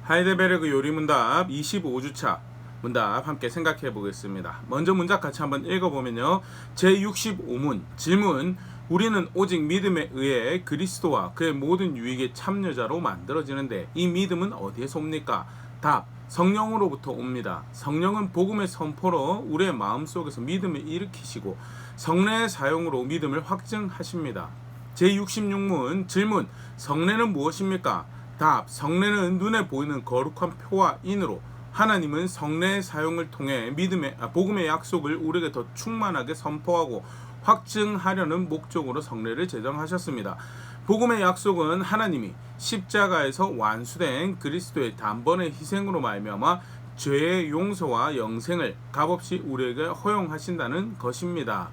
하이델베르그 요리문답 25주차 문답 함께 생각해 보겠습니다. 먼저 문답 같이 한번 읽어보면요. 제65문 질문: 우리는 오직 믿음에 의해 그리스도와 그의 모든 유익의 참여자로 만들어지는데 이 믿음은 어디에서 옵니까? 답: 성령으로부터 옵니다. 성령은 복음의 선포로 우리의 마음속에서 믿음을 일으키시고 성례의 사용으로 믿음을 확증하십니다. 제66문 질문: 성례는 무엇입니까? 답: 성례는 눈에 보이는 거룩한 표와 인으로 하나님은 성례의 사용을 통해 복음의 약속을 우리에게 더 충만하게 선포하고 확증하려는 목적으로 성례를 제정하셨습니다. 복음의 약속은 하나님이 십자가에서 완수된 그리스도의 단번의 희생으로 말미암아 죄의 용서와 영생을 값없이 우리에게 허용하신다는 것입니다.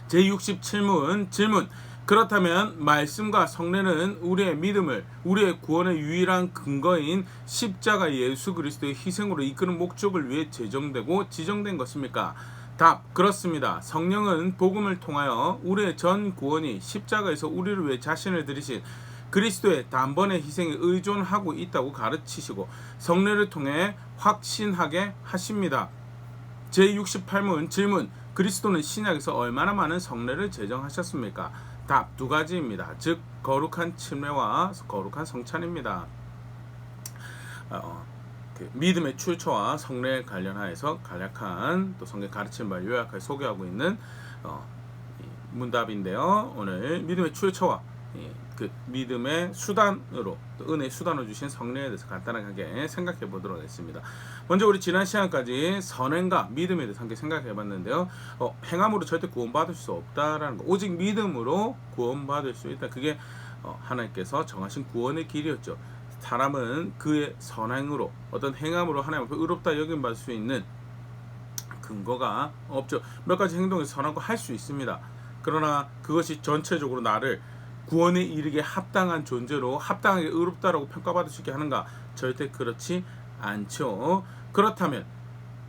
제67문 질문: 그렇다면 말씀과 성례는 우리의 믿음을 우리의 구원의 유일한 근거인 십자가 예수 그리스도의 희생으로 이끄는 목적을 위해 제정되고 지정된 것입니까? 답: 그렇습니다. 성령은 복음을 통하여 우리의 전 구원이 십자가에서 우리를 위해 자신을 들이신 그리스도의 단번의 희생에 의존하고 있다고 가르치시고 성례를 통해 확신하게 하십니다. 제68문 질문: 그리스도는 신약에서 얼마나 많은 성례를 제정하셨습니까? 답: 두 가지입니다. 즉 거룩한 침례와 거룩한 성찬입니다. 믿음의 출처와 성례에 관련하여서 간략한 또 성경 가르치는 바를 요약하게 소개하고 있는 문답인데요. 오늘 믿음의 출처와 그 믿음의 수단으로 또 은혜의 수단으로 주신 성례에 대해서 간단하게 생각해 보도록 하겠습니다. 먼저 우리 지난 시간까지 선행과 믿음에 대해서 함께 생각해 봤는데요. 행함으로 절대 구원받을 수 없다라는 거, 오직 믿음으로 구원받을 수 있다. 그게 하나님께서 정하신 구원의 길이었죠. 사람은 그의 선행으로 어떤 행함으로 하나님 앞에 의롭다 여김받을 수 있는 근거가 없죠. 몇 가지 행동에서 선하고 할 수 있습니다. 그러나 그것이 전체적으로 나를 구원에 이르게 합당한 존재로 합당하게 의롭다라고 평가받을 수 있게 하는가? 절대 그렇지 않죠. 그렇다면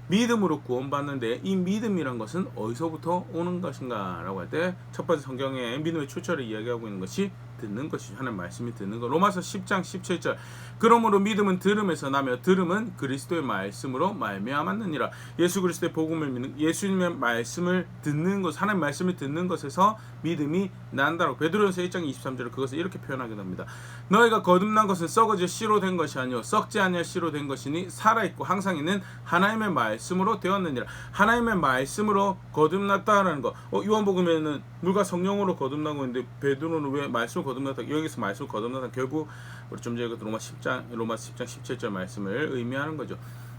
믿음으로 구원받는데 이 믿음이란 것은 어디서부터 오는 것인가? 라고 할 때 첫 번째 성경에 믿음의 출처를 이야기하고 있는 것이 듣는 것이 하는 말씀이 듣는 것. 로마서 10장 17절 그러므로 믿음은 들음에서 나며 들음은 그리스도의 말씀으로 말미암았느니라. 예수 그리스도의 복음을 믿는 예수님의 말씀을 듣는 것, 하나님의 말씀을 듣는 것에서 믿음이 난다라고 베드로전서 1장 23절에 그것을 이렇게 표현하게 됩니다. 너희가 거듭난 것은 썩어져 씨로 된 것이 아니요 썩지 아니할 씨로 된 것이니 살아있고 항상 있는 하나님의 말씀으로 되었느니라. 하나님의 말씀으로 거듭났다라는 것. 요한복음에는 물과 성령으로 거듭나고 있는데 베드로는 왜 말씀을 거듭났다? 여기서 말씀을 거듭났다. 결국 우리 좀 전에 로마 10장 17절 말씀을 의미하는 거죠.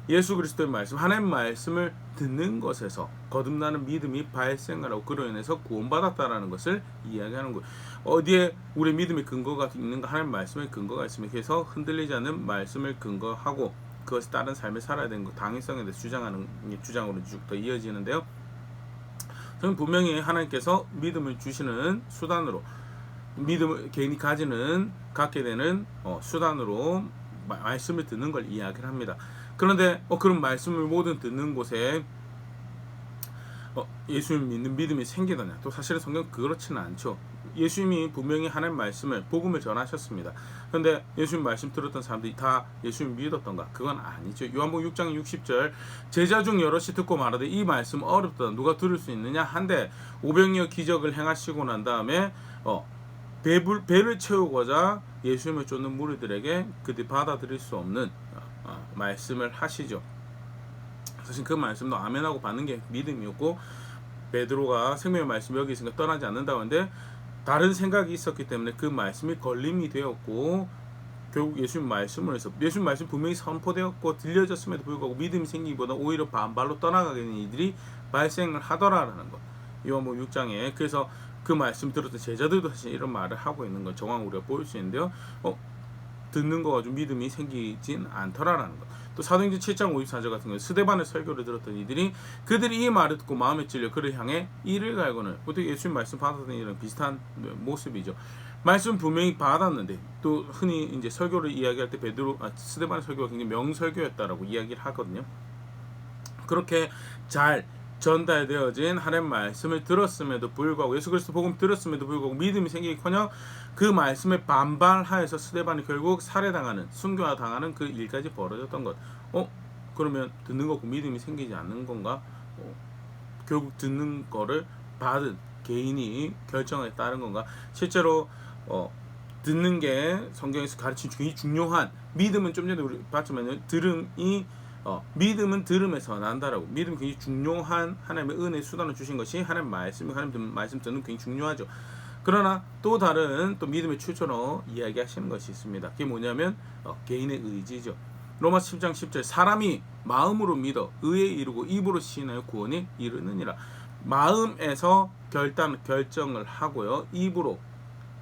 예수 그리스도의 말씀, 하나님의 말씀을 듣는 것에서 거듭나는 믿음이 발생하고 그로 인해서 구원받았다라는 것을 이야기하는 거예요. 어디에 우리 믿음의 근거가 있는가? 하나님의 말씀의 근거가 있으면 그래서 흔들리지 않는 말씀을 근거하고 그것에 따른 삶을 살아야 되는 것, 당위성에 대해서 주장으로 쭉 더 이어지는데요. 저는 분명히 하나님께서 믿음을 주시는 수단으로 믿음을 개인이 갖게 되는 수단으로 말씀을 듣는 걸 이야기를 합니다. 그런데 그런 말씀을 모든 듣는 곳에 예수님 믿는 믿음이 생기더냐? 또 사실은 성경 그렇지는 않죠. 예수님이 분명히 하나님 말씀을 복음을 전하셨습니다. 그런데 예수님 말씀 들었던 사람들이 다 예수님 믿었던가? 그건 아니죠. 요한복음 6장 60절 제자 중 여럿이 듣고 말하되 이 말씀 어렵다 누가 들을 수 있느냐 한데 오병이어 기적을 행하시고 난 다음에 배를 채우고자 예수님을 쫓는 무리들에게 그들이 받아들일 수 없는 말씀을 하시죠. 사실 그 말씀도 아멘하고 받는 게 믿음이었고 베드로가 생명의 말씀 여기 있으니까 떠나지 않는다고 하는데 다른 생각이 있었기 때문에 그 말씀이 걸림이 되었고 결국 예수님 말씀을 해서 예수님 말씀 분명히 선포되었고 들려졌음에도 불구하고 믿음이 생기기보다 오히려 반발로 떠나가게 되는 일들이 발생을 하더라라는 것. 요한복음 6장에 그래서 그 말씀 들었던 제자들도 사실 이런 말을 하고 있는 걸 정황 우리가 보일 수 있는데요. 듣는 거 가지고 믿음이 생기진 않더라라는 것. 또 사도행전 7장 54절 같은 경우 스데반의 설교를 들었던 이들이 이 말을 듣고 마음에 찔려 그를 향해 이를 갈고는 보통 예수님 말씀 받았던 이런 비슷한 모습이죠. 말씀 분명히 받았는데 또 흔히 이제 설교를 이야기할 때 스데반의 설교가 굉장히 명설교였다라고 이야기를 하거든요. 그렇게 잘 전달되어진 하나님 말씀을 들었음에도 불구하고 예수 그리스도 복음 들었음에도 불구하고 믿음이 생기기커녕 그 말씀에 반발하여서 스데반이 결국 살해당하는 순교당하는 그 일까지 벌어졌던 것. 그러면 듣는 거고 믿음이 생기지 않는 건가? 결국 듣는 거를 받은 개인이 결정에 따른 건가? 실제로 듣는 게 성경에서 가르친 굉장히 중요한 믿음은 좀 전에 우리 봤지만 믿음은 들음에서 난다라고. 믿음이 굉장히 중요한 하나님의 은혜 수단을 주신 것이 하나님 말씀 듣는 굉장히 중요하죠. 그러나 또 다른 믿음의 출처로 이야기하시는 것이 있습니다. 그게 뭐냐면 개인의 의지죠. 로마서 10장 10절 사람이 마음으로 믿어 의에 이르고 입으로 시인하여 구원에 이르느니라. 마음에서 결정을 하고요. 입으로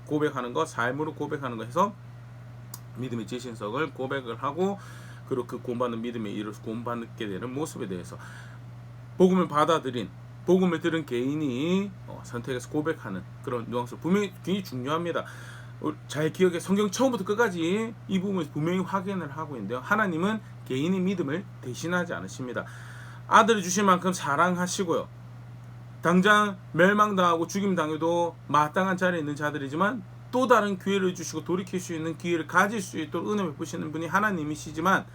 고백하는 것, 삶으로 고백하는 것 해서 믿음의 지신석을 고백을 하고 그리고 그 구원받는 믿음에 이르러서 구원받게 되는 모습에 대해서 복음을 들은 개인이 선택해서 고백하는 그런 뉘앙스 분명히 굉장히 중요합니다. 잘 기억해. 성경 처음부터 끝까지 이 부분을 분명히 확인을 하고 있는데요. 하나님은 개인의 믿음을 대신하지 않으십니다. 아들을 주신 만큼 사랑하시고요. 당장 멸망당하고 죽임당해도 마땅한 자리에 있는 자들이지만 또 다른 기회를 주시고 돌이킬 수 있는 기회를 가질 수 있도록 은혜 베푸시는 분이 하나님이시지만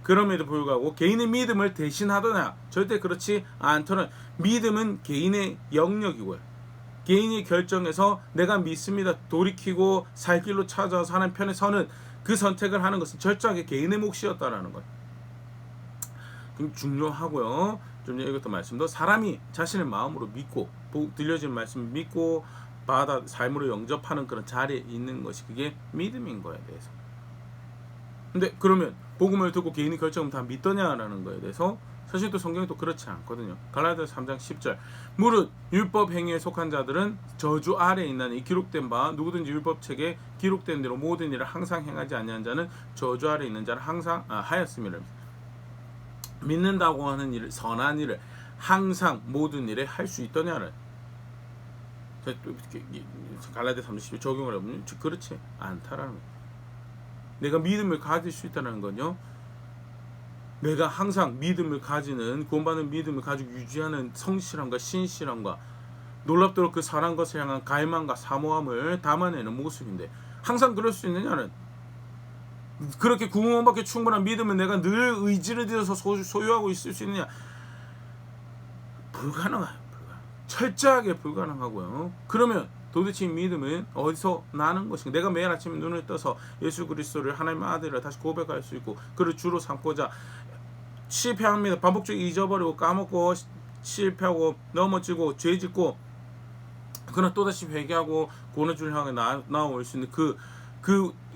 그럼에도 불구하고 개인의 믿음을 대신하더냐? 절대 그렇지 않더라. 믿음은 개인의 영역이고요. 개인이 결정해서 내가 믿습니다. 돌이키고 살 길로 찾아서 하나님 편에 서는 그 선택을 하는 것은 철저하게 개인의 몫이었다라는 것. 중요하고요. 좀 전에 이것도 말씀도 사람이 자신의 마음으로 믿고 들려진 말씀을 믿고 받아 삶으로 영접하는 그런 자리에 있는 것이 그게 믿음인 거에 대해서. 근데 그러면 복음을 듣고 개인이 결정을 다 믿더냐라는 거에 대해서 사실 또 성경이 또 그렇지 않거든요. 갈라디아서 3장 10절 무릇 율법 행위에 속한 자들은 저주 아래에 있나니 기록된 바 누구든지 율법책에 기록된 대로 모든 일을 항상 행하지 아니한 자는 저주 아래에 있는 자를 항상 하였음이라. 믿는다고 하는 일을 선한 일을 항상 모든 일에 할 수 있더냐를 갈라디아 3장 10절 적용을 해보면 그렇지 않다라는 거예요. 내가 믿음을 가질 수 있다는 건요. 내가 항상 믿음을 가지는 구원받는 믿음을 가지고 유지하는 성실함과 신실함과 놀랍도록 그 사랑한 것을 향한 갈망과 사모함을 담아내는 모습인데 항상 그럴 수 있느냐는 그렇게 구원받기 충분한 믿음을 내가 늘 의지를 들여서 소유하고 있을 수 있느냐 불가능해요. 철저하게 불가능하고요. 그러면 도대체 믿음은 어디서 나는 것인가? 내가 매일 아침에 눈을 떠서 예수 그리스도를 하나님의 아들이라 다시 고백할 수 있고 그를 주로 삼고자 실패합니다. 반복적으로 잊어버리고 까먹고 실패하고 넘어지고 죄짓고 그러나 또다시 회개하고 구원의 줄 향해 나올 수 있는 그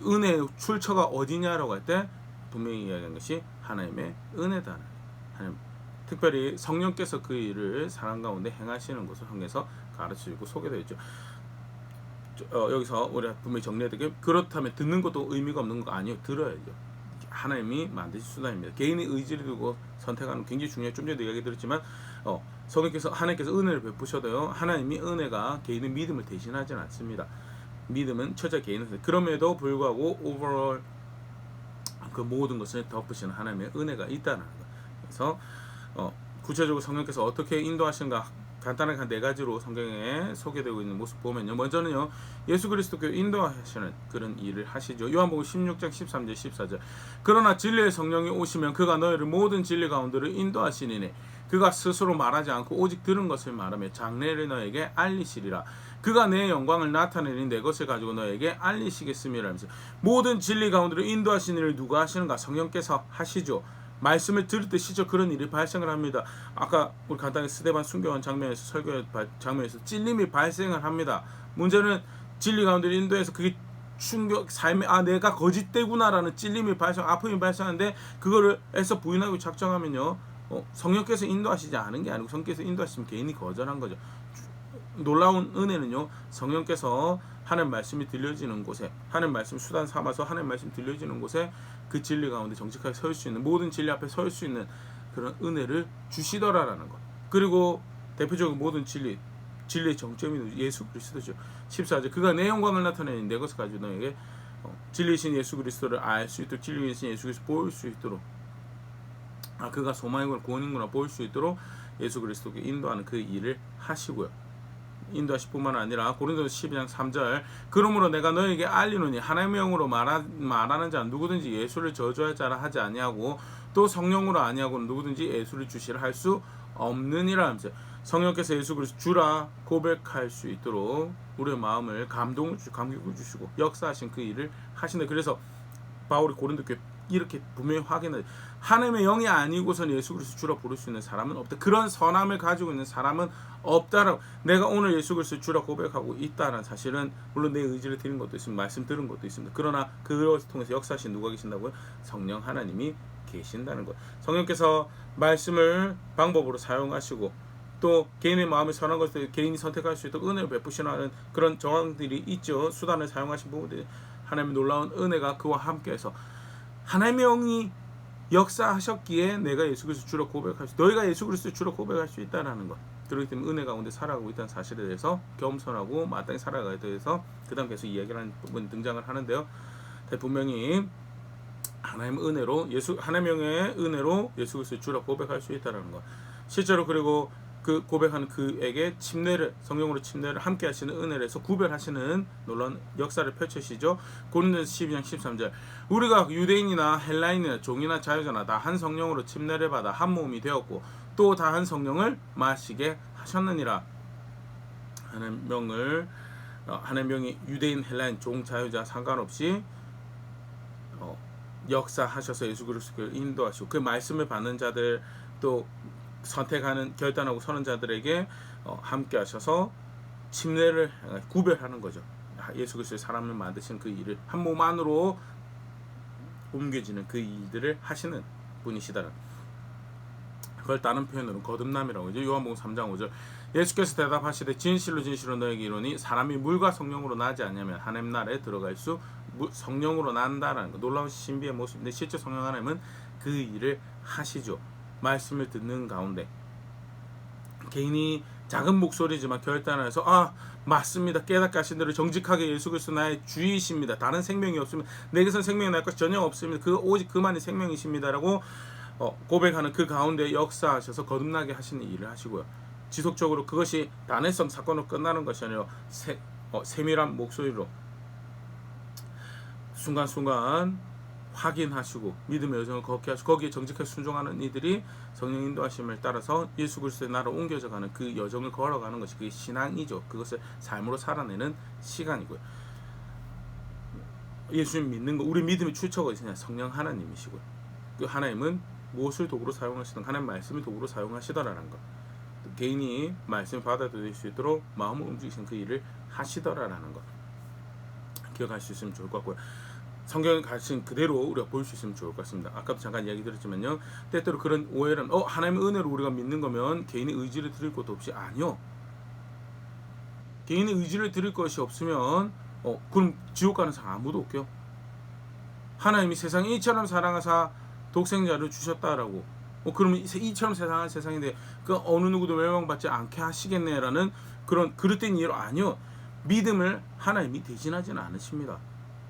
은혜의 출처가 어디냐라고 할 때 분명히 이야기한 것이 하나님의 은혜다. 하나님 특별히 성령께서 그 일을 사랑 가운데 행하시는 것을 성경에서 가르치고 소개되어 있죠. 여기서 우리가 분명히 정리해야 되게 그렇다면 듣는 것도 의미가 없는 거 아니에요. 들어야죠. 하나님이 만드신 수단입니다. 개인의 의지를 두고 선택하는 굉장히 중요해요. 좀 전에 이야기 드렸지만 하나님께서 은혜를 베푸셔도요. 하나님이 은혜가 개인의 믿음을 대신하지는 않습니다. 믿음은 철저히 개인의 선택. 그럼에도 불구하고 오버롤 그 모든 것을 덮으시는 하나님의 은혜가 있다는 것. 그래서 구체적으로 성령께서 어떻게 인도하시는가 간단하게 한 네 가지로 성경에 소개되고 있는 모습 보면요. 먼저는요. 예수 그리스도께서 인도하시는 그런 일을 하시죠. 요한복음 16장 13절 14절 그러나 진리의 성령이 오시면 그가 너희를 모든 진리 가운데로 인도하시니니 그가 스스로 말하지 않고 오직 들은 것을 말하며 장래를 너에게 알리시리라. 그가 내 영광을 나타내니 내 것을 가지고 너에게 알리시겠음이라 하면서 모든 진리 가운데로 인도하시는 일을 누가 하시는가? 성령께서 하시죠. 말씀을 들을 때 실제 그런 일이 발생을 합니다. 아까 우리 간단히 스데반 순교한 장면에서 설교 장면에서 찔림이 발생을 합니다. 문제는 진리 가운데 인도해서 그게 충격 삶에 내가 거짓되구나라는 찔림이 아픔이 발생하는데 그거를 애써 부인하고 작정하면요 성령께서 인도하시지 않은 게 아니고 성령께서 인도하시면 개인이 거절한 거죠. 놀라운 은혜는요 성령께서 하나님 말씀이 들려지는 곳에 하나님 말씀 수단 삼아서 하나님 말씀 들려지는 곳에 그 진리 가운데 정직하게 설 수 있는 모든 진리 앞에 설 수 있는 그런 은혜를 주시더라라는 것. 그리고 대표적인 모든 진리의 정점이 예수 그리스도죠. 14절 그가 내 영광을 나타내니 내 것을 가지고 너에게 진리이신 예수 그리스도를 알 수 있도록 진리이신 예수 그리스도 보일 수 있도록 그가 소망이구나 구원이구나 보일 수 있도록 예수 그리스도께 인도하는 그 일을 하시고요. 인도하실 뿐만 아니라 고린도서 12장 3절 그러므로 내가 너에게 알리노니 하나님의 영으로 말하는 자는 누구든지 예수를 저주할 자라 하지 아니하고 또 성령으로 아니하고는 누구든지 예수를 주시라 할 수 없느니라 하면서 성령께서 예수 그리스도 주라 고백할 수 있도록 우리의 마음을 감격을 주시고 역사하신 그 일을 하신다. 그래서 바울이 고린도 교회 이렇게 분명히 확인해 하나님의 영이 아니고선 예수 그리스도 주라 부를 수 있는 사람은 없다. 그런 선함을 가지고 있는 사람은 없다라고. 내가 오늘 예수 그리스도 주라 고백하고 있다는 사실은 물론 내 의지를 드린 것도 있습니다. 말씀 들은 것도 있습니다. 그러나 그것을 통해서 역사하신 누가 계신다고요? 성령 하나님이 계신다는 것. 성령께서 말씀을 방법으로 사용하시고 또 개인의 마음에 선한 것을 개인이 선택할 수 있도록 은혜를 베푸시는 그런 정황들이 있죠. 수단을 사용하신 부분들이 하나님의 놀라운 은혜가 그와 함께해서 하나님의 영이 역사하셨기에 내가 예수 그리스도 주로 고백할 수, 너희가 예수 그리스도 주로 고백할 수 있다라는 것. 그렇기 때문에 은혜 가운데 살아가고 있다는 사실에 대해서 겸손하고 마땅히 살아가야 돼서 그 다음 계속 이야기를 하는 부분 등장을 하는데요. 분명히 하나님의 은혜로 하나님의 영의 은혜로 예수 그리스도 주로 고백할 수 있다라는 것. 실제로 그리고 그 고백하는 그에게 침례를 성령으로 침례를 함께 하시는 은혜를 해서 구별하시는 놀라운 역사를 펼치시죠. 고린도서 12장 13절 우리가 유대인이나 헬라인이나 종이나 자유자나 다 한 성령으로 침례를 받아 한 몸이 되었고 또 다 한 성령을 마시게 하셨느니라. 하나님의 명이 유대인 헬라인 종 자유자 상관없이 역사하셔서 예수 그리스도를 인도하시고 그 말씀을 받는 자들 또 선택하는 결단하고 서는 자들에게 함께 하셔서 침례를 구별하는 거죠. 예수 그리스도의 사람을 만드신 그 일을 한 몸 안으로 옮겨지는 그 일들을 하시는 분이시다. 그걸 다른 표현으로 거듭남이라고 하죠. 요한복음 3장 5절 예수께서 대답하시되 진실로 진실로 너에게 이르노니 사람이 물과 성령으로 나지 않으면 하나님 나라에 들어갈 수 성령으로 난다라는 거. 놀라운 신비의 모습인데 실제 성령 하나님은 그 일을 하시죠. 말씀을 듣는 가운데 개인이 작은 목소리지만 결단해서 맞습니다. 깨닫게 하신 대로 정직하게 예수 그리스도 나의 주이십니다. 다른 생명이 없으면 내게선 생명이 날 것이 전혀 없습니다. 오직 그만이 생명이십니다라고 고백하는 그 가운데 역사하셔서 거듭나게 하시는 일을 하시고요. 지속적으로 그것이 단회성 사건으로 끝나는 것이 아니라 세밀한 목소리로 순간순간 확인하시고 믿음의 여정을 걷게 하시고 거기에 정직하게 순종하는 이들이 성령 인도하심을 따라서 예수 그리스도의 나라로 옮겨져가는 그 여정을 걸어가는 것이 그게 신앙이죠. 그것을 삶으로 살아내는 시간이고요. 예수님 믿는 거 우리 믿음의 출처가 있으냐 성령 하나님이시고요. 그 하나님은 무엇을 도구로 사용하시든 하나님 말씀을 도구로 사용하시더라라는 것. 개인이 말씀을 받아들일 수 있도록 마음을 움직이시는 그 일을 하시더라라는 것. 기억할 수 있으면 좋을 것 같고요. 성경을 가르친 그대로 우리가 볼 수 있으면 좋을 것 같습니다. 아까도 잠깐 이야기 드렸지만요. 때때로 그런 오해는 하나님의 은혜로 우리가 믿는 거면 개인의 의지를 드릴 것도 없이 아니요. 개인의 의지를 드릴 것이 없으면 그럼 지옥 가는 사람 아무도 없게요. 하나님이 세상에 이처럼 사랑하사 독생자를 주셨다라고 그러면 이처럼 사랑한 세상인데 그 어느 누구도 멸망받지 않게 하시겠네라는 그런 그릇된 이유로 아니요. 믿음을 하나님이 대신하지는 않으십니다.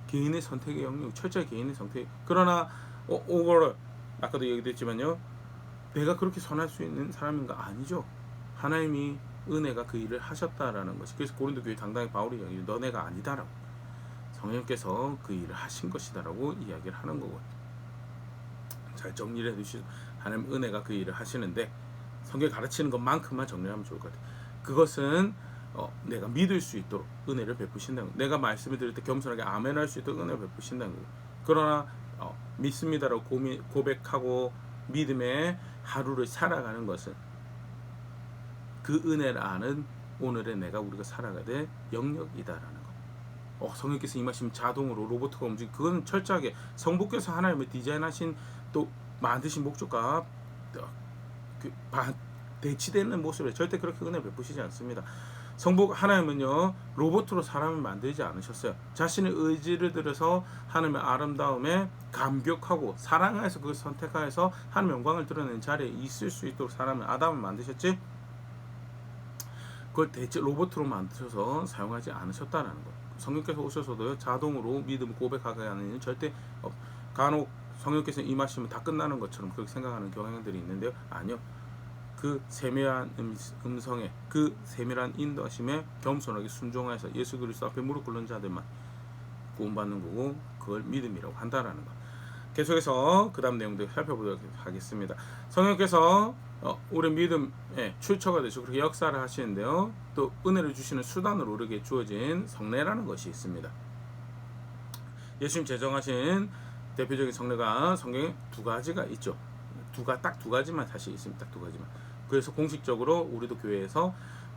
개인의 선택의 영역, 철저히 개인의 선택. 그러나 오버롤 아까도 얘기했지만요. 내가 그렇게 선할 수 있는 사람인가? 아니죠. 하나님이 은혜가 그 일을 하셨다라는 것이. 그래서 고린도 교회 당당히 바울이 이야기해요. 너네가 아니다라고. 성령께서 그 일을 하신 것이다라고 이야기를 하는 거고요. 잘 정리를 해두시죠. 하나님 은혜가 그 일을 하시는데 성경이 가르치는 것만큼만 정리하면 좋을 것 같아요. 그것은 내가 믿을 수 있도록 은혜를 베푸신다는 거. 내가 말씀을 들을 때 겸손하게 아멘할 수 있도록 은혜를 베푸신다는 거. 그러나 믿습니다라고 고백하고 믿음의 하루를 살아가는 것은 그 은혜를 아는 오늘의 우리가 살아가야 될 영역이다라는 거. 성령께서 임하시면 자동으로 로봇가 움직이고 그건 철저하게 성부께서 하나님을 디자인하신 또 만드신 목적과 대치되는 모습에 절대 그렇게 은혜 베푸시지 않습니다. 성부 하나님은요 로봇으로 사람을 만들지 않으셨어요. 자신의 의지를 들여서 하나님의 아름다움에 감격하고 사랑해서 그걸 선택하여서 하나님의 영광을 드러내는 자리에 있을 수 있도록 사람을 아담을 만드셨지 그걸 로봇으로 만드셔서 사용하지 않으셨다는 거. 성령께서 오셔서도 자동으로 믿음을 고백하게 하는 일은 절대 간혹 성령께서 임하시면 다 끝나는 것처럼 그렇게 생각하는 경향들이 있는데요. 아니요. 그 세밀한 음성에 그 세밀한 인도하심에 겸손하게 순종해서 예수 그리스도 앞에 무릎 꿇는 자들만 구원받는 거고 그걸 믿음이라고 한다라는 거. 계속해서 그 다음 내용들 살펴보도록 하겠습니다. 성령께서 우리 믿음의 출처가 되시고 그렇게 역사를 하시는데요. 또 은혜를 주시는 수단으로 우리에게 주어진 성례라는 것이 있습니다. 예수님 제정하신 대표적인 성례가 성경에 두 가지가 있죠. 딱 두 가지만 사실 있습니다. 딱 두 가지만. 그래서 공식적으로 우리도 교회에서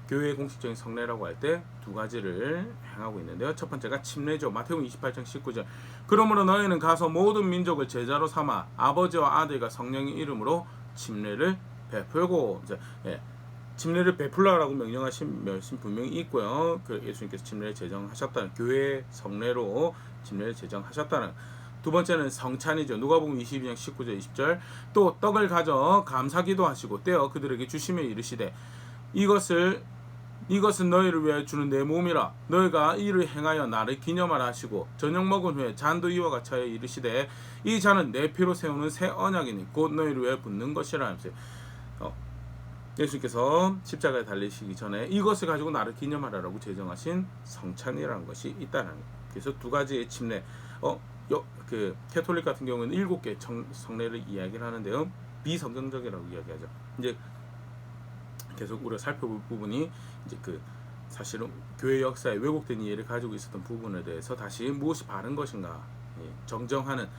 교회의 공식적인 성례라고 할 때 두 가지를 행하고 있는데요. 첫 번째가 침례죠. 마태복음 28장 19절. 그러므로 너희는 가서 모든 민족을 제자로 삼아 아버지와 아들과 성령의 이름으로 침례를 베풀고, 이제 침례를 베풀라라고 명령하신 말씀 분명히 있고요. 그 예수님께서 침례를 제정하셨다는, 교회 성례로 침례를 제정하셨다는. 두 번째는 성찬이죠. 누가복음 22장 19절 20절. 또 떡을 가져 감사기도 하시고 떼어 그들에게 주시며 이르시되 이것은 너희를 위하여 주는 내 몸이라. 너희가 이를 행하여 나를 기념하라 하시고 저녁 먹은 후에 잔도 이와 같이 하여 이르시되 이 잔은 내 피로 세우는 새 언약이니 곧 너희를 위하여 붓는 것이라 하면서 예수님께서 십자가에 달리시기 전에 이것을 가지고 나를 기념하라라고 제정하신 성찬이라는 것이 있다는 거예요. 그래서 두 가지의 침례. 그 캐톨릭 같은 경우는 7개 성례를 이야기를 하는데요. 비성경적이라고 이야기하죠. 이제 계속 우리가 살펴볼 부분이 이제 그 사실은 교회 역사에 왜곡된 이해를 가지고 있었던 부분에 대해서 다시 무엇이 바른 것인가 정정하는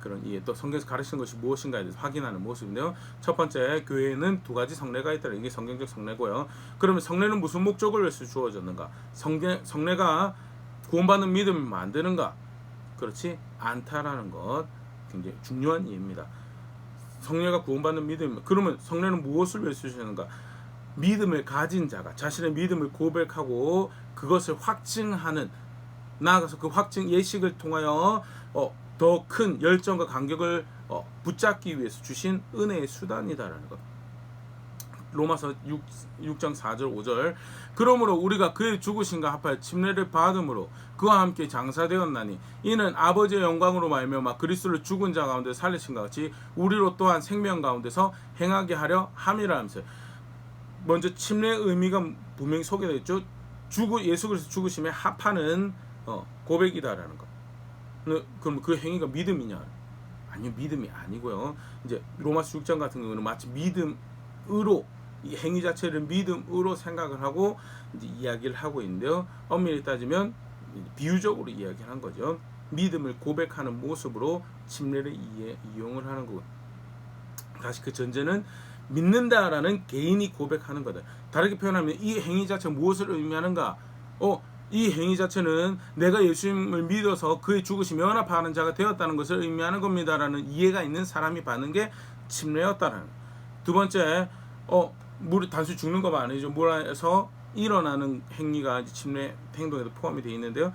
그런 이해, 또 성경에서 가르치는 것이 무엇인가에 대해서 확인하는 모습인데요. 첫 번째, 교회에는 두 가지 성례가 있다. 이게 성경적 성례고요. 그러면 성례는 무슨 목적을 위해서 주어졌는가? 성례가 구원받는 믿음을 만드는가? 그렇지 않다라는 것, 굉장히 중요한 이해입니다. 성례가 구원받는 믿음, 그러면 성례는 무엇을 위해서 주시는가? 믿음을 가진 자가 자신의 믿음을 고백하고 그것을 확증하는, 나아가서 그 확증 예식을 통하여 더 큰 열정과 간격을 붙잡기 위해서 주신 은혜의 수단이다라는 것. 로마서 6장 4절 5절. 그러므로 우리가 그의 죽으심과 합하여 침례를 받음으로 그와 함께 장사되었나니 이는 아버지의 영광으로 말미암아 그리스도를 죽은 자 가운데 살리신 것 같이 우리로 또한 생명 가운데서 행하게 하려 함이라 하면서, 먼저 침례의 의미가 분명히 소개되어 있죠. 예수 그리스도 죽으심에 합하는 고백이다라는 것. 그럼 그 행위가 믿음이냐? 아니요, 믿음이 아니고요. 이제 로마서 6장 같은 경우는 마치 믿음으로, 이 행위 자체를 믿음으로 생각을 하고 이제 이야기를 하고 있는데요. 엄밀히 따지면 비유적으로 이야기를 한 거죠. 믿음을 고백하는 모습으로 침례를 이용을 하는 거고, 다시 그 전제는 믿는다라는 개인이 고백하는 거다. 다르게 표현하면 이 행위 자체가 무엇을 의미하는가? 이 행위 자체는 내가 예수님을 믿어서 그의 죽으심에 연합하는 자가 되었다는 것을 의미하는 겁니다라는 이해가 있는 사람이 받는 게 침례였다라는. 두 번째, 단순히 죽는 것만 아니죠. 물에서 일어나는 행위가 침례 행동에도 포함이 되어 있는데요.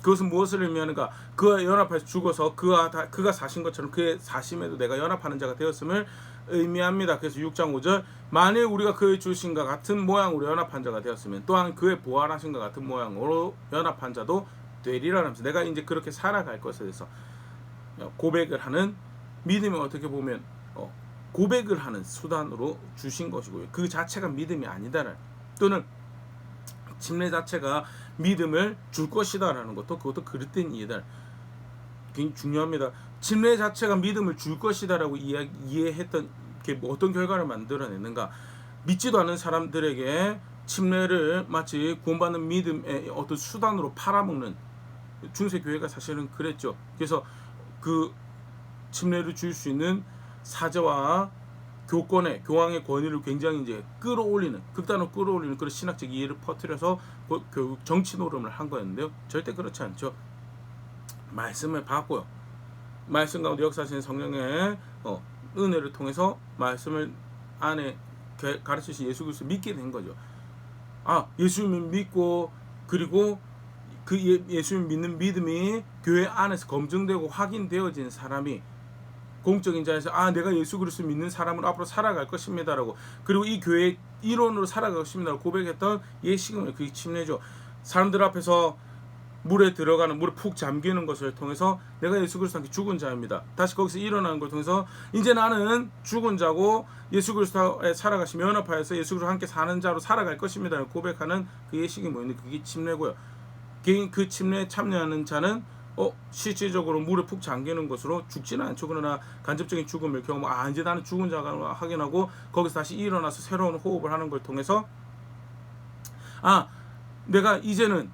그것은 무엇을 의미하는가? 그와 연합해서 죽어서 그가 사신 것처럼 그의 사심에도 내가 연합하는 자가 되었음을 의미합니다. 그래서 6장 5절, 만일 우리가 그의 죽으심과 같은 모양으로 연합한 자가 되었으면 또한 그의 부활하심과 같은 모양으로 연합한 자도 되리라 하면서, 내가 이제 그렇게 살아갈 것에 대해서 고백을 하는, 믿음이 어떻게 보면 고백을 하는 수단으로 주신 것이고요. 그 자체가 믿음이 아니다라는, 또는 침례 자체가 믿음을 줄 것이다라는 것도, 그것도 그릇된 이해다. 굉장히 중요합니다. 침례 자체가 믿음을 줄 것이다라고 이해했던 게 어떤 결과를 만들어내는가? 믿지도 않는 사람들에게 침례를 마치 구원받는 믿음의 어떤 수단으로 팔아먹는 중세 교회가 사실은 그랬죠. 그래서 그 침례를 줄 수 있는 사제와 교황의 권위를 굉장히 이제 극단으로 끌어올리는 그런 신학적 이해를 퍼뜨려서 결국 정치 노름을 한 거였는데요. 절대 그렇지 않죠. 말씀을 받고요. 말씀 가운데 역사하시는 성령의 은혜를 통해서 말씀을 안에 가르치신 예수 그리스도를 믿게 된 거죠. 예수님을 믿고, 그리고 그 예수님 믿는 믿음이 교회 안에서 검증되고 확인되어진 사람이, 공적인 자에서 내가 예수 그리스도 믿는 사람으로 앞으로 살아갈 것입니다라고, 그리고 이 교회의 일원으로 살아갈 것입니다라고 고백했던 예식은 그게 침례죠. 사람들 앞에서 물에 들어가는, 물에 푹 잠기는 것을 통해서 내가 예수 그리스도와 함께 죽은 자입니다. 다시 거기서 일어나는 걸 통해서 이제 나는 죽은 자고 예수 그리스도에 살아가시며 연합하여서 예수 그리스도와 함께 사는 자로 살아갈 것입니다. 고백하는 그 예식이 뭐였는데 그게 침례고요. 개인 그 침례에 참여하는 자는 실질적으로 물에 푹 잠기는 것으로 죽지는 않죠. 그러나 간접적인 죽음을 경험하고 이제 나는 죽은 자가 확인하고 거기서 다시 일어나서 새로운 호흡을 하는 걸 통해서 내가 이제는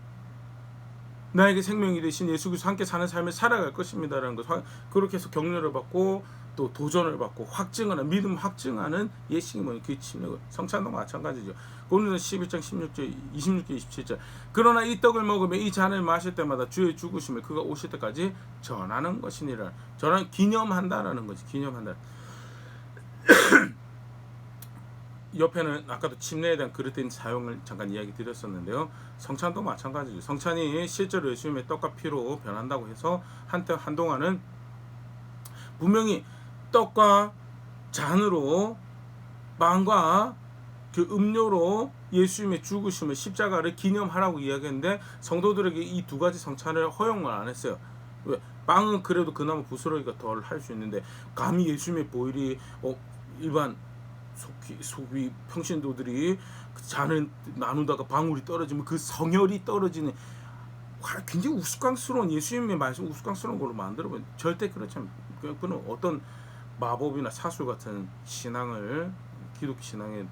나에게 생명이 되신 예수 그리스도와 함께 사는 삶을 살아갈 것입니다라는 것, 그렇게 해서 격려를 받고 또 도전을 받고 확증하는, 믿음 확증하는 예식이 뭐냐, 그 침례고, 성찬도 마찬가지죠. 고린도서 11장 16절 26절 27절 그러나 이 떡을 먹으며 이 잔을 마실 때마다 주의 죽으심을 그가 오실 때까지 전하는 것이니라. 전하는, 기념한다라는 거지. 기념한다. 옆에는 아까도 침례에 대한 그릇된 사용을 잠깐 이야기 드렸었는데요. 성찬도 마찬가지죠. 성찬이 실제로 예수님의 떡과 피로 변한다고 해서 한동안은 분명히 떡과 잔으로, 빵과 그 음료로 예수님의 죽으심을, 십자가를 기념하라고 이야기했는데 성도들에게 이 두 가지 성찬을 허용을 안 했어요. 왜? 빵은 그래도 그나마 부스러기가 덜 할 수 있는데 감히 예수님의 보혈이 일반 속이 평신도들이 잔을 나누다가 방울이 떨어지면 그 성혈이 떨어지는 굉장히 우스꽝스러운, 예수님의 말씀 우스꽝스러운 걸로 만들어버린, 절대 그렇지 않습니다. 그는 어떤 마법이나 사술 같은 신앙을 기독교 신앙에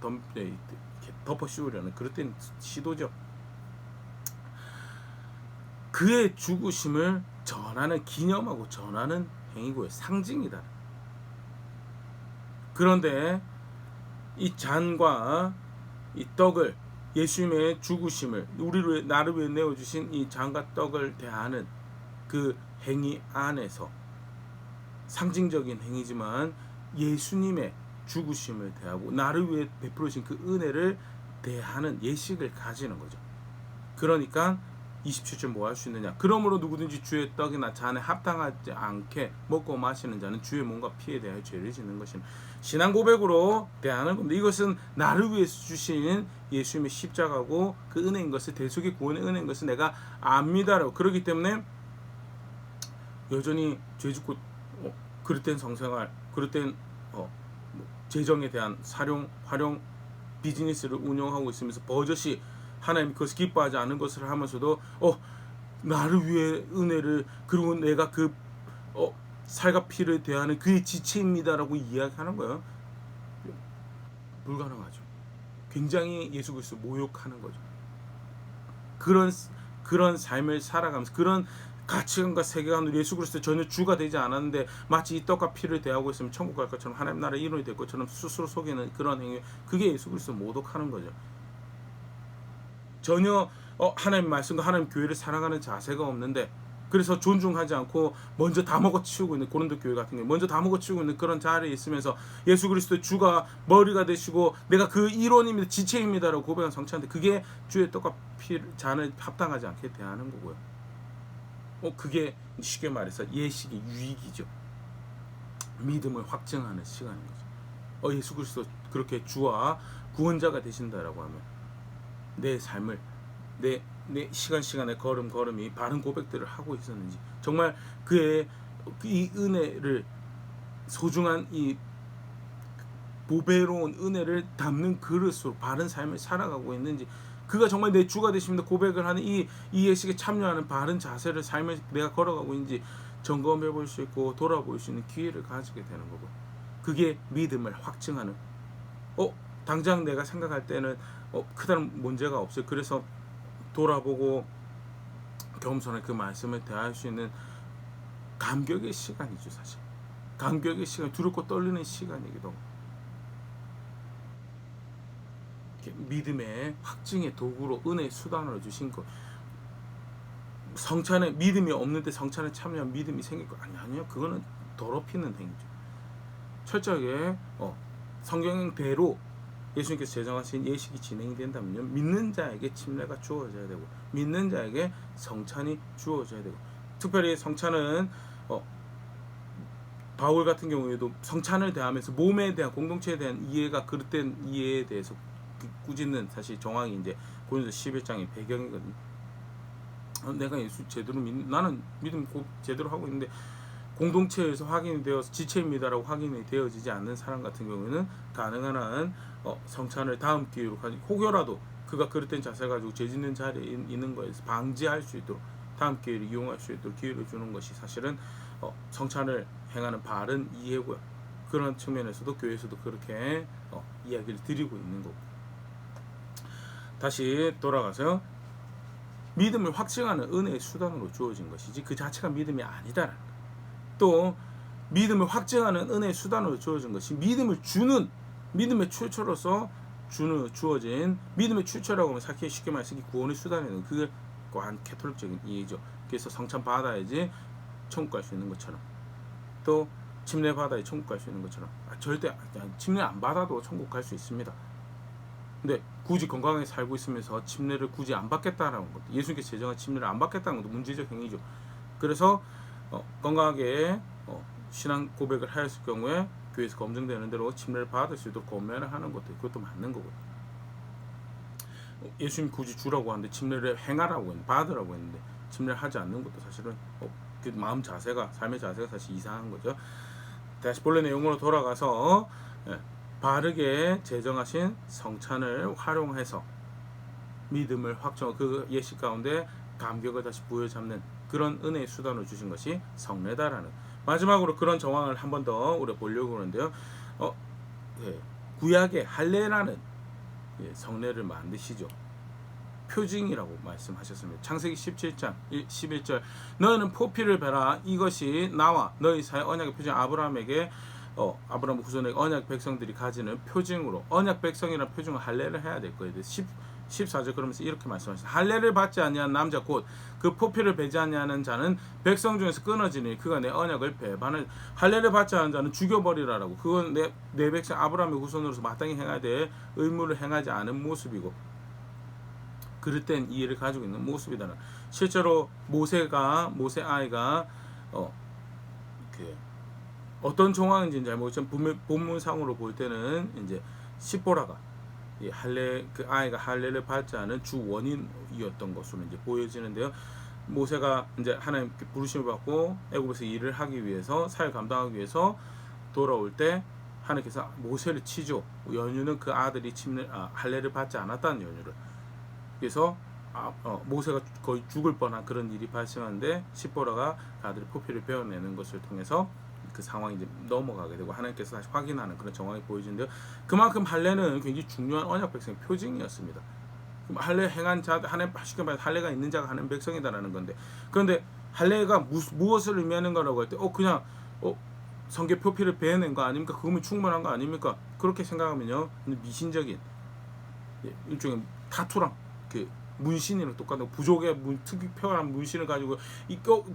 덮어 씌우려는 그릇된 시도죠. 그의 죽으심을 전하는, 기념하고 전하는 행위고요. 상징이다. 그런데 이 잔과 이 떡을, 예수님의 죽으심을, 나를 위해 내어주신 이 잔과 떡을 대하는 그 행위 안에서 상징적인 행위지만 예수님의 죽으심을 대하고 나를 위해 베풀으신 그 은혜를 대하는 예식을 가지는 거죠. 그러니까 27절 뭐 할 수 있느냐? 그러므로 누구든지 주의 떡이나 잔에 합당하지 않게 먹고 마시는 자는 주의 몸과 피에 대하여 죄를 짓는 것이니, 신앙 고백으로 대하는 겁니다. 이것은 나를 위해서 주신 예수님의 십자가고 그 은혜인 것을, 대속의 구원의 은혜인 것을 내가 압니다라고. 그렇기 때문에 여전히 죄 짓고 그릇된 성생활, 그릇된 재정에 대한 활용 비즈니스를 운영하고 있으면서 버젓이 하나님 그것을 기뻐하지 않은 것을 하면서도 나를 위해 은혜를, 그리고 내가 그 살과 피를 대하는 그의 지체입니다라고 이야기하는 거예요. 불가능하죠. 굉장히 예수 그리스도 모욕하는 거죠. 그런 삶을 살아가면서, 그런 가치관과 세계관으로 예수 그리스도 전혀 주가 되지 않았는데 마치 이 떡과 피를 대하고 있으면 천국 갈 것처럼, 하나님 나라의 일원이 될 것처럼 스스로 속이는 그런 행위, 그게 예수 그리스도 모독하는 거죠. 전혀 하나님 말씀과 하나님 교회를 사랑하는 자세가 없는데, 그래서 존중하지 않고 먼저 다 먹어치우고 있는 고린도 교회 같은 경우, 먼저 다 먹어치우고 있는 그런 자리에 있으면서 예수 그리스도의 주가 머리가 되시고 내가 그 일원입니다, 지체입니다라고 고백한 성찬인데 그게 주의 떡과 잔을 합당하지 않게 대하는 거고요. 그게 쉽게 말해서 예식의 유익이죠. 믿음을 확증하는 시간인 거죠. 예수 그리스도 그렇게 주와 구원자가 되신다라고 하면 내 삶을, 내 시간의 걸음이 바른 고백들을 하고 있었는지, 정말 그의 이 은혜를, 소중한 이 보배로운 은혜를 담는 그릇으로 바른 삶을 살아가고 있는지, 그가 정말 내 주가 되십니다 고백을 하는 이 예식에 참여하는 바른 자세를, 삶을 내가 걸어가고 있는지 점검해 볼 수 있고 돌아볼 수 있는 기회를 가지게 되는 거고, 그게 믿음을 확증하는, 당장 내가 생각할 때는 크다는 문제가 없어요. 그래서 돌아보고 겸손하게 그 말씀을 대할 수 있는 감격의 시간이죠. 사실 감격의 시간, 두렵고 떨리는 시간이기도 하고, 믿음의 확증의 도구로, 은혜의 수단으로 주신 것. 성찬에 믿음이 없는데 성찬에 참여한 믿음이 생길 거 아니요. 그거는 더럽히는 행위죠. 철저하게 성경대로 예수님께서 제정하신 예식이 진행이 된다면요, 믿는 자에게 침례가 주어져야 되고, 믿는 자에게 성찬이 주어져야 되고, 특별히 성찬은 바울 같은 경우에도 성찬을 대하면서 몸에 대한, 공동체에 대한 이해가 그릇된 이해에 대해서 꾸짖는 사실 정황이 이제 고린도서 11장의 배경이거든요. 내가 예수 제대로 나는 믿음 제대로 하고 있는데 공동체에서 확인이 되어서 지체입니다라고 확인이 되어지지 않는 사람 같은 경우에는 가능한 한 성찬을 다음 기회로 가지고 혹여라도 그가 그릇된 자세 가지고 죄 짓는 자리에 있는 거에서 방지할 수 있도록 다음 기회를 이용할 수 있도록 기회를 주는 것이 사실은 성찬을 행하는 바른 이해고요. 그런 측면에서도 교회에서도 그렇게 이야기를 드리고 있는 거고. 다시 돌아가서요. 믿음을 확증하는 은혜의 수단으로 주어진 것이지 그 자체가 믿음이 아니다라는 거예요. 또 믿음을 확증하는 은혜의 수단으로 주어진 것이 믿음을 주는 믿음의 출처로서 주어진 믿음의 출처라고 하면 쉽게 말해서 구원의 수단이는 그게 한 캐톨릭적인 이해죠. 그래서 성찬 받아야지 천국 갈 수 있는 것처럼 또 침례 받아야 천국 갈 수 있는 것처럼 절대 침례 안 받아도 천국 갈 수 있습니다. 근데 굳이 건강하게 살고 있으면서 침례를 굳이 안 받겠다라는 것, 예수님께서 제정한 침례를 안 받겠다는 것도 문제적 행위죠. 그래서 건강하게 신앙 고백을 하였을 경우에 교회에서 검증되는 대로 침례를 받을 수 있도록 권면을 하는 것도 그것도 맞는 거고요. 예수님 굳이 주라고 하는데 침례를 행하라고 했는데 받으라고 했는데 침례를 하지 않는 것도 사실은 그 마음 자세가 삶의 자세가 사실 이상한 거죠. 다시 본래 내용으로 돌아가서 바르게 제정하신 성찬을 활용해서 믿음을 확정 그 예식 가운데 감격을 다시 부여잡는 그런 은혜의 수단을 주신 것이 성례다라는 마지막으로 그런 정황을 한 번 더 우리가 보려고 하는데요. 구약의 할례라는 성례를 만드시죠. 표징이라고 말씀하셨습니다. 창세기 17장 11절 너희는 포피를 베라 이것이 나와 너희 사이 언약의 표징 아브라함에게 아브라함 후손에게 언약 백성들이 가지는 표징으로 언약 백성이라는 표징을 할례를 해야 될 거예요. 14절 그러면서 이렇게 말씀하셨습니다. 할례를 받지 아니한 남자 곧 그 포피를 베지 아니하는 자는 백성 중에서 끊어지니 그가 내 언약을 배반을 할례를 받지 않은 자는 죽여버리라라고 그건 내 백성 아브라함의 후손으로서 마땅히 행해야 될 의무를 행하지 않은 모습이고 그릇된 이해를 가지고 있는 모습이다는 실제로 모세 아이가 어떤 정황인지는 잘 모르지만 본문상으로 볼 때는 이제 시보라가 그 아이가 할례를 받지 않은 주 원인이었던 것으로 이제 보여지는데요. 모세가 이제 하나님께 부르심을 받고 애굽에서 일을 하기 위해서 사역 감당하기 위해서 돌아올 때 하나님께서 모세를 치죠. 연유는 그 아들이 할례를 받지 않았다는 연유를. 그래서 모세가 거의 죽을 뻔한 그런 일이 발생하는데 시보라가 그 아들의 포피를 베어내는 것을 통해서 그 상황이 이제 넘어가게 되고 하나님께서 다시 확인하는 그런 정황이 보여지는데요. 그만큼 할례는 굉장히 중요한 언약 백성의 표징이었습니다. 할례 행한 자 하나님 쉽게 말해서 할례가 있는 자가 하나님 백성이다라는 건데 그런데 할례가 무엇을 의미하는 거라고 할 때 그냥 성계 표피를 베어낸 거 아닙니까? 그거면 충분한 거 아닙니까? 그렇게 생각하면요 미신적인 일종의 타투랑 그 문신이랑 똑같은 부족의 특별한 문신을 가지고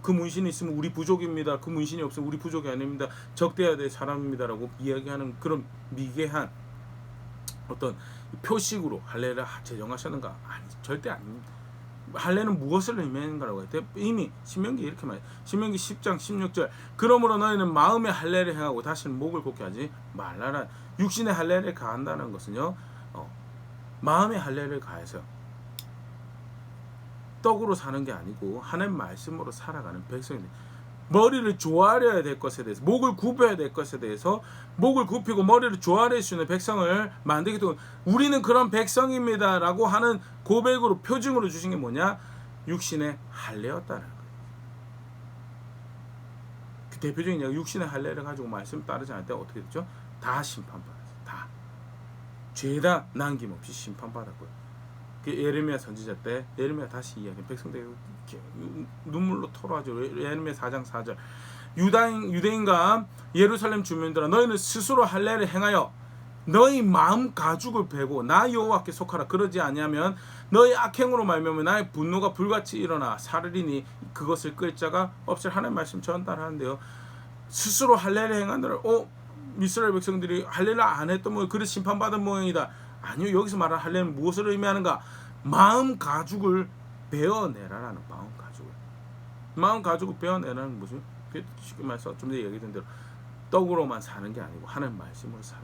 그 문신이 있으면 우리 부족입니다. 그 문신이 없으면 우리 부족이 아닙니다. 적대해야 될 사람입니다라고 이야기하는 그런 미개한 어떤 표식으로 할례를 제정하셨는가? 아니 절대 아닙니다. 할례는 무엇을 의미하는가라고 할 때 이미 신명기 이렇게 말해요. 신명기 10장 16절 그러므로 너희는 마음의 할례를 행하고 다시는 목을 곧게 하지 말라라. 육신의 할례를 가한다는 것은요 마음의 할례를 가해서 떡으로 사는 게 아니고 하나님 말씀으로 살아가는 백성인데 머리를 조아려야 될 것에 대해서 목을 굽혀야 될 것에 대해서 목을 굽히고 머리를 조아릴 수 있는 백성을 만들기 때문에 우리는 그런 백성입니다 라고 하는 고백으로 표징으로 주신 게 뭐냐? 육신의 할례였다는 거예요. 그 대표적인 육신의 할례를 가지고 말씀 따르지 않을 때 어떻게 됐죠? 다 심판받았어요. 다 죄다 남김없이 심판받았고요. 예레미야 선지자 때 예레미야 다시 이야기 백성들이 눈물로 토로하죠. 예레미야 4장 4절 유대인과 예루살렘 주민들아 너희는 스스로 할례를 행하여 너희 마음 가죽을 베고 나 여호와께 속하라. 그러지 아니하면 너희 악행으로 말미암아 나의 분노가 불같이 일어나 사르리니 그것을 끌 자가 없을. 하나님 말씀 전달하는데요. 스스로 할례를 행하느라 이스라엘 백성들이 할례를 안 했던 뭐 그래 심판받은 모양이다. 아니요. 여기서 말하는 할례는 무엇을 의미하는가? 마음 가죽을 베어내라라는 마음 가죽을 베어내라는 것은 쉽게 말해서 좀 전에 얘기했던 대로 떡으로만 사는 게 아니고 하나님 말씀으로 살아.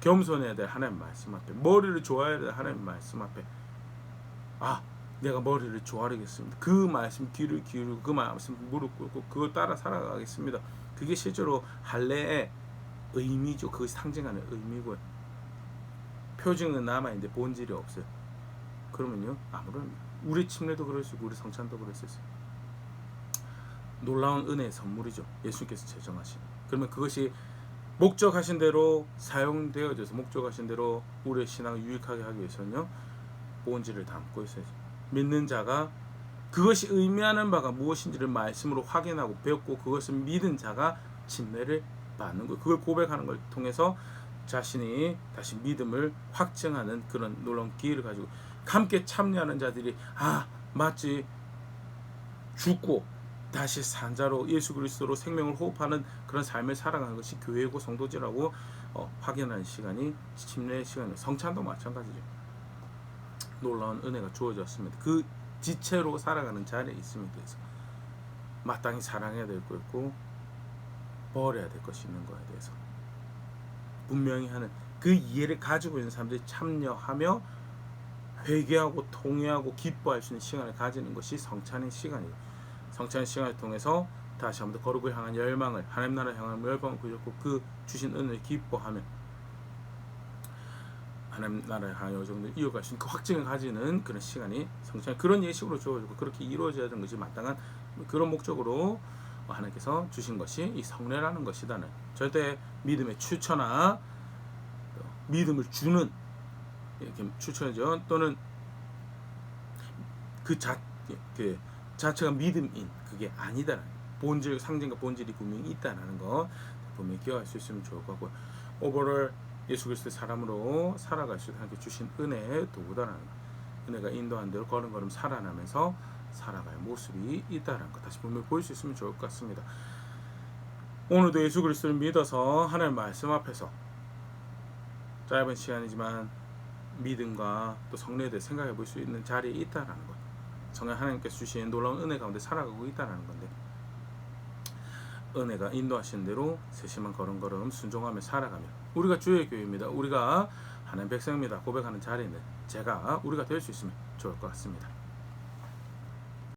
겸손해야 될 하나님 말씀 앞에 머리를 조아야 될 하나님 말씀 앞에 내가 머리를 조아리겠습니다. 그 말씀 귀를 기울이고 그 말씀 무릎 꿇고 그걸 따라 살아가겠습니다. 그게 실제로 할례의 의미죠. 그것이 상징하는 의미고요. 표징은 남아있는데 본질이 없어요. 그러면요, 아무런 우리 침례도 그럴 수 있고 우리 성찬도 그럴 수 있어요. 놀라운 은혜의 선물이죠. 예수께서 제정하신. 그러면 그것이 목적하신 대로 사용되어져서 목적하신 대로 우리의 신앙을 유익하게 하기 위해서는요, 본질을 담고 있어야죠. 믿는 자가 그것이 의미하는 바가 무엇인지를 말씀으로 확인하고 배웠고 그것을 믿은 자가 침례를 받는 것, 그걸 고백하는 걸 통해서 자신이 다시 믿음을 확증하는 그런 놀라운 기회를 가지고 함께 참여하는 자들이 마치 죽고 다시 산 자로 예수 그리스도로 생명을 호흡하는 그런 삶을 살아가는 것이 교회고 성도지라고 확인하는 시간이 침례의 시간이에요. 성찬도 마찬가지죠. 놀라운 은혜가 주어졌습니다. 그 지체로 살아가는 자리에 있음에 대해서 마땅히 사랑해야 될 거 있고 버려야 될 것이 있는 거에 대해서 분명히 하는 그 이해를 가지고 있는 사람들이 참여하며 회개하고 통회하고 기뻐할 수 있는 시간을 가지는 것이 성찬의 시간이에요. 성찬의 시간을 통해서 다시 한번 더 거룩을 향한 열망을, 하나님 나라를 향한 열망을 보였고 그 주신 은혜를 기뻐하며 하나님 나라를 향한 여정을 이어갈 수 있는 그 확증을 가지는 그런 시간이 성찬, 그런 예식으로 주어지고 그렇게 이루어져야 되는 것이 마땅한 그런 목적으로 하나님께서 주신 것이 이 성례라는 것이다는, 절대 믿음의 추천나 믿음을 주는 이렇게 추천이죠. 또는 그 자체가 믿음인 그게 아니다라는, 본질, 상징과 본질이 분명히 있다라는 거 분명히 기억할 수 있으면 좋을 것 같고요. 오버롤 예수 그리스도의 사람으로 살아갈 수 있게 하나님께 주신 은혜의 도구다라는 거, 은혜가 인도한 대로 걸음걸음 살아나면서 살아갈 모습이 있다라는 거 다시 분명히 보일 수 있으면 좋을 것 같습니다. 오늘도 예수 그리스도를 믿어서 하나님 말씀 앞에서 짧은 시간이지만 믿음과 또 성례에 대해 생각해 볼 수 있는 자리에 있다라는 것, 정말 하나님께서 주신 놀라운 은혜 가운데 살아가고 있다라는 건데, 은혜가 인도하신 대로 세심한 걸음걸음 순종하며 살아가며 우리가 주의 교회입니다. 우리가 하나님 백성입니다. 고백하는 자리는 우리가 될 수 있으면 좋을 것 같습니다.